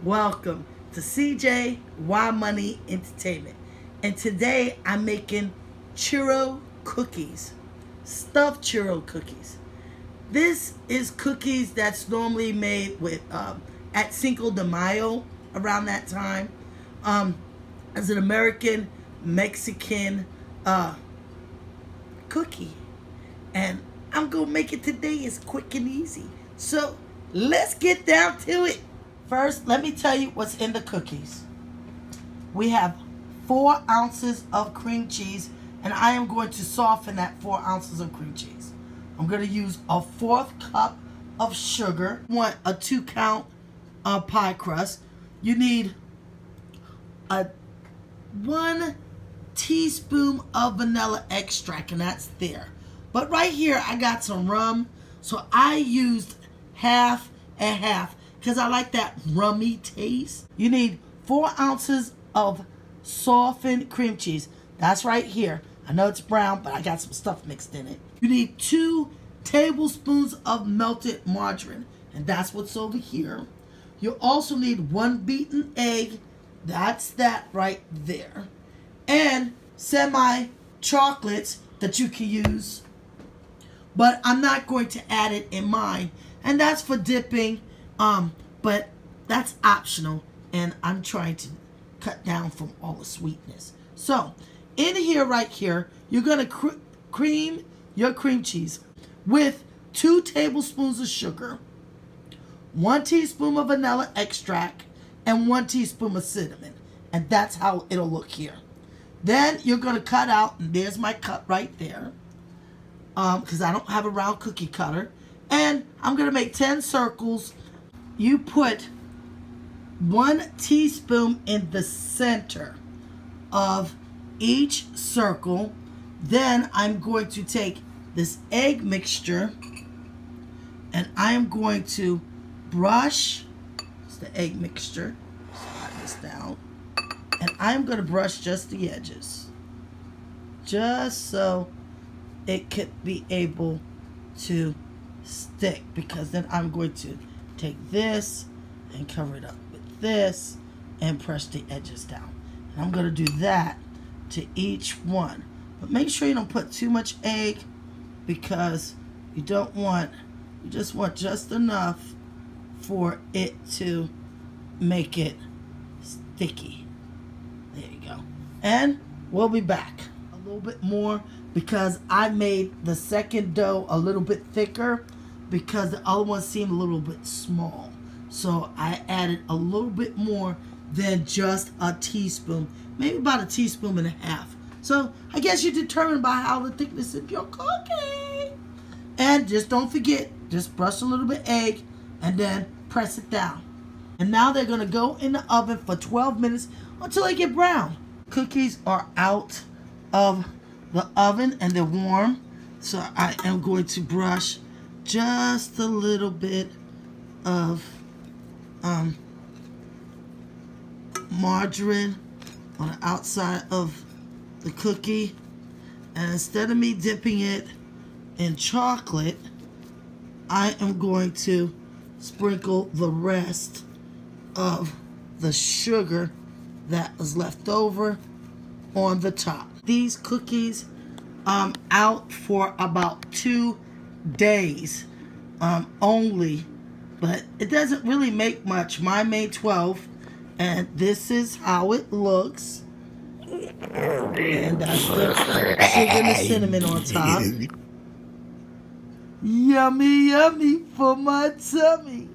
Welcome to CJ Y Money Entertainment. And today I'm making churro cookies, stuffed churro cookies. This is cookies that's normally made with at Cinco de Mayo around that time. As an American Mexican cookie, and I'm gonna make it today. It's quick and easy. So let's get down to it. First, let me tell you what's in the cookies. We have 4 ounces of cream cheese, and I am going to soften that 4 ounces of cream cheese. I'm going to use a 1/4 cup of sugar. You want a 2-count pie crust. You need a 1 teaspoon of vanilla extract, and that's there. But right here, I got some rum, so I used half and half, because I like that rummy taste. You need 4 ounces of softened cream cheese. That's right here. I know it's brown, but I got some stuff mixed in it. You need 2 tablespoons of melted margarine, and that's what's over here. You also need 1 beaten egg. That's that right there. And semi-chocolates that you can use, but I'm not going to add it in mine. And that's for dipping. But that's optional, and I'm trying to cut down from all the sweetness. So in here, right here, you're gonna cream your cream cheese with 2 tablespoons of sugar, 1 teaspoon of vanilla extract, and 1 teaspoon of cinnamon. And that's how it'll look here. Then you're gonna cut out, and there's my cut right there, because I don't have a round cookie cutter. And I'm gonna make 10 circles. You put 1 teaspoon in the center of each circle. Then I'm going to take this egg mixture, and I am going to brush the egg mixture. Slide this down, and I'm going to brush just the edges, just so it could be able to stick, because then I'm going to take this and cover it up with this and press the edges down. And I'm going to do that to each one. But make sure you don't put too much egg, because you don't want, you just want just enough for it to make it sticky. There you go. And we'll be back. A little bit more, because I made the second dough a little bit thicker, because the other one seemed a little bit small. So I added a little bit more than just a teaspoon, maybe about 1.5 teaspoons. So I guess you determine by how the thickness of your cookie. And just don't forget, just brush a little bit of egg and then press it down. And now they're gonna go in the oven for 12 minutes until they get brown. Cookies are out of the oven and they're warm. So I am going to brush just a little bit of margarine on the outside of the cookie, and instead of me dipping it in chocolate, I am going to sprinkle the rest of the sugar that was left over on the top. These cookies out for about 2 days only, but it doesn't really make much. Mine made 12, and this is how it looks. And that's the sugar and the cinnamon on top. Yummy, yummy for my tummy.